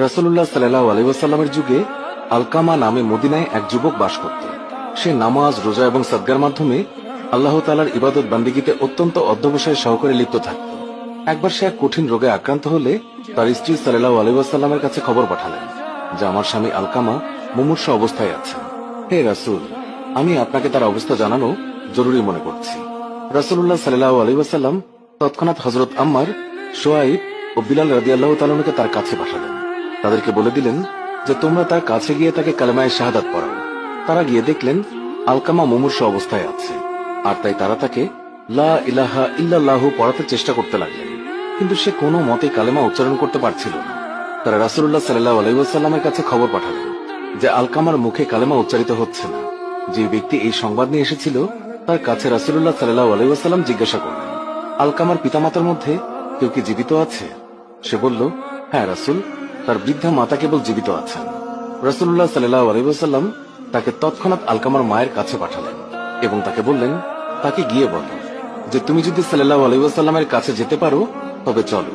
রাসূলুল্লাহ সাল্লাল্লাহু আলাইহি ওয়াসাল্লামের যুগে আলকামা নামে মদিনায় এক যুবক বাস করত। সে নামাজ, রোজা এবং সাদগার মাধ্যমে আল্লাহ তাআলার ইবাদত বান্দিগিতে অত্যন্ত অধ্যবসায় সহকারে লিপ্ত থাকত। একবার সে এক কঠিন রোগে আক্রান্ত হলে তার স্ত্রী সাল্লাল্লাহু আলাইহি ওয়াসাল্লামের কাছে খবর পাঠালেন যে আমার স্বামী আলকামা মুমূর্ষু অবস্থায় আছেন। হে রাসূল, আমি আপনাকে তার অবস্থা জানানো জরুরি মনে করছি। রাসূলুল্লাহ সাল্লাল্লাহু আলাইহি ওয়াসাল্লাম তৎক্ষণাৎ হযরত আম্মার, শুআইব ও বিলাল রাদিয়াল্লাহু তাআলা আনহুকে তার কাছে পাঠালেন। তাদেরকে বলে দিলেন যে তোমরা তার কাছে গিয়ে তাকে কালেমায়ে শাহাদাত পড়াও। তারা গিয়ে দেখলেন আলকামা মুমূর্ষু অবস্থায় আছে, আর তাই তারা তাকে লা ইলাহা ইল্লাল্লাহু পড়াতে চেষ্টা করতে লাগলেন, কিন্তু সে কোনো মতে কালেমা উচ্চারণ করতে পারছিল না। তারা রাসূলুল্লাহ সাল্লাল্লাহু আলাইহি ওয়াসাল্লামের কাছে খবর পাঠালেন যে আলকামার মুখে কালেমা উচ্চারিত হচ্ছে না। যে ব্যক্তি এই সংবাদ নিয়ে এসেছিল তার কাছে রাসূলুল্লাহ সাল্লাল্লাহু আলাইহি ওয়াসাল্লাম জিজ্ঞাসা করলেন, আলকামার পিতামাতার মধ্যে কেউ কি জীবিত আছে? সে বলল, হ্যাঁ রাসূল, তার বৃদ্ধা মাতা কেবল জীবিত আছেন। রাসূলুল্লাহ সাল্লাল্লাহু আলাইহি ওয়াসাল্লাম তাকে তৎক্ষণাৎ আলকামার মায়ের কাছে পাঠালেন এবং তাকে বললেন, তাকে গিয়ে বলো যে তুমি যদি সাল্লাল্লাহু আলাইহি ওয়াসাল্লামের কাছে যেতে পারো তবে চলো,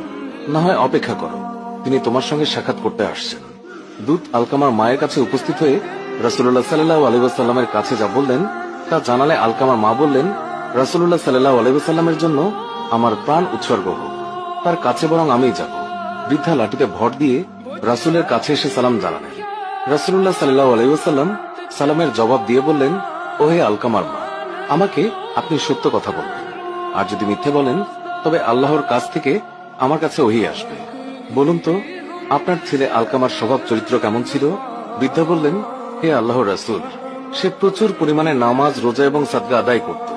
না হয় অপেক্ষা করো, তিনি তোমার সঙ্গে সাক্ষাৎ করতে আসছেন। দূত আলকামার মায়ের কাছে উপস্থিত হয়ে রাসূলুল্লাহ সাল্লাল্লাহু আলাইহি ওয়াসাল্লামের কাছে যা বললেন তা জানালে আলকামার মা বললেন, রাসূলুল্লাহ সাল্লাল্লাহু আলাইহি ওয়াসাল্লামের জন্য আমার প্রাণ উৎসর্গ হোক, তার কাছে বরং আমিই যাব। বৃদ্ধা লাঠিতে ভর দিয়ে রাসূলের কাছে এসে সালাম জানালেন। রাসূলুল্লাহ সাল্লাল্লাহু আলাইহি ওয়াসাল্লাম সালামের জবাব দিয়ে বললেন, ওহে আলকামার মা, আমাকে আপনি সত্য কথা বলবেন, আর যদি মিথ্যে বলেন তবে আল্লাহর কাছ থেকে আমার কাছে ওহী আসবে। বলুন তো, আপনার ছেলে আলকামার স্বভাব চরিত্র কেমন ছিল? বৃদ্ধা বললেন, হে আল্লাহর রাসূল, সে প্রচুর পরিমাণে নামাজ, রোজা এবং সাদকা আদায় করত।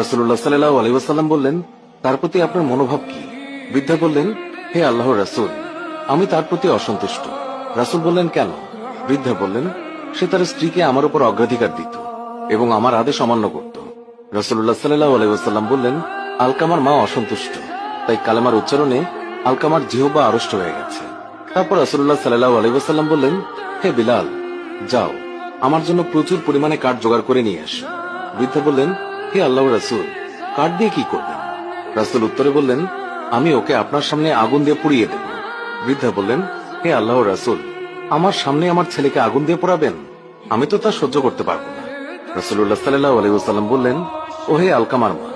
রাসূলুল্লাহ সাল্লাল্লাহু আলাইহি ওয়াসাল্লাম বললেন, তার প্রতি আপনার মনোভাব কি? বৃদ্ধা বললেন, হে আল্লাহর রাসূল, আমি তার প্রতি অসন্তুষ্ট। রাসূল বললেন, কেন? বৃদ্ধা বললেন, সে তার স্ত্রীকে আমার উপর অগ্রাধিকার দিত এবং আমার আদেশ অমান্য করত। রাসূলুল্লাহ সাল্লাল্লাহু আলাইহি ওয়াসাল্লাম বললেন, আলকামার মা অসন্তুষ্ট, তাই কালেমার উচ্চারণে আলকামার জিহ্বা আড়ষ্ট হয়ে গেছে। তারপর রাসূলুল্লাহ সাল্লাল্লাহু আলাইহি ওয়াসাল্লাম বললেন, হে বিলাল, যাও আমার জন্য প্রচুর পরিমাণে কাঠ জোগাড় করে নিয়ে আসো। বৃদ্ধা বললেন, হে আল্লাহর রাসূল, কাঠ দিয়ে কি করবেন? রাসূল উত্তরে বললেন, আমি ওকে আপনার সামনে আগুন দিয়ে পুড়িয়ে দেব। বৃদ্ধা বললেন, হে আল্লাহর রাসূল, আমার সামনে আমার ছেলেকে আগুন দিয়ে পোড়াবেন? আমি তো তা সহ্য করতে পারবো না। রাসূলুল্লাহ সাল্লাল্লাহু আলাইহি ওয়াসাল্লাম বললেন, ও হে আলকামার মা,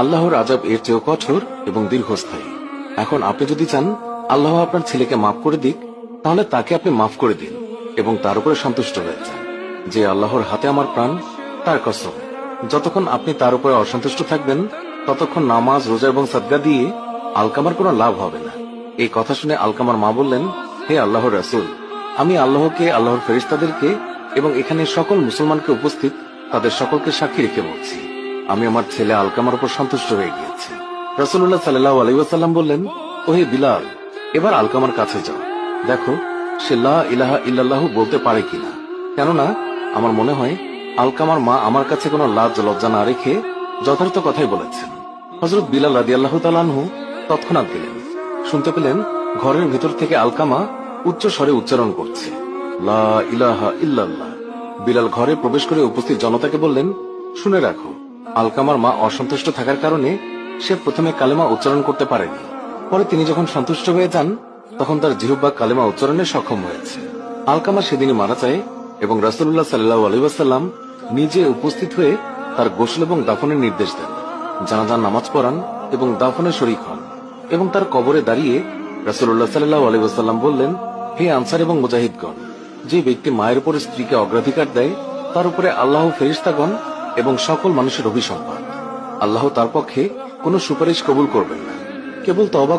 আল্লাহর আযাব এর চেয়েও কঠোর এবং দীর্ঘস্থায়ী। এখন আপনি যদি চান আল্লাহ আপনার ছেলেকে মাফ করে দিক, তাহলে তাকে আপনি মাফ করে দিন এবং তার উপরে সন্তুষ্ট হয়ে যান। যে আল্লাহর হাতে আমার প্রাণ, তার কসম, যতক্ষণ আপনি তার উপরে অসন্তুষ্ট থাকবেন ততক্ষণ নামাজ, রোজা এবং সাদকা দিয়ে আলকামার কোনো লাভ হবে না। এই কথা শুনে আলকামার মা বললেন, হে আল্লাহর রাসূল, আমি আল্লাহকে, আল্লাহর ফেরেশতাদেরকে এবং এখানে সকল মুসলমানকে উপস্থিত তাদের সকলকে সাক্ষী রেখে বলছি, আমি আমার ছেলে আলকামার উপর সন্তুষ্ট হয়ে গিয়েছি। রাসূলুল্লাহ সাল্লাল্লাহু আলাইহি ওয়াসাল্লাম বললেন, ওহে বিলাল, এবার আলকামার কাছে যাও, দেখো সে লা ইলাহা ইল্লাল্লাহু বলতে পারে কিনা। কেননা আমার মনে হয় আলকামার মা আমার কাছে কোনো লাজ লজ্জা না রেখে যথার্থ কথাই বলেছেন। হযরত বিলাল রাদিয়াল্লাহু তাআলা আনহু তৎক্ষণাৎ গেলেন। শুনতে পেলেন ঘরের ভিতর থেকে আলকামা উচ্চ স্বরে উচ্চারণ করছে, লা ইলাহা ইল্লাল্লাহ। বিলাল ঘরে প্রবেশ করে উপস্থিত জনতাকে বললেন, শুনে রাখো, আলকামার মা অসন্তুষ্ট থাকার কারণে সে প্রথমে কালেমা উচ্চারণ করতে পারেনি। পরে তিনি যখন সন্তুষ্ট হয়ে যান তখন তার জিহ্বা কালেমা উচ্চারণে সক্ষম হয়েছে। আলকামা সেদিনই মারা যায় এবং রাসূলুল্লাহ সাল্লাল্লাহু আলাইহি ওয়াসাল্লাম নিজে উপস্থিত হয়ে তার গোসল এবং দাফনের নির্দেশ দেন, জানাজার নামাজ পড়ান এবং দাফনে শরীক হন এবং তার কবরে দাঁড়িয়ে রাসূলুল্লাহ সাল্লাল্লাহু আলাইহি ওয়াসাল্লাম বললেন, হে আনসার এবং মুজাহিদগণ, যে ব্যক্তি মায়ের উপর স্ত্রীকে অগ্রাধিকার দেয় তার উপরে আল্লাহ, ফেরেশতাগণ এবং সকল মানুষের অভিসম্পাদ। আল্লাহ তার পক্ষে কোনো সুপারিশ কবুল করবেন না, কেবল তওবা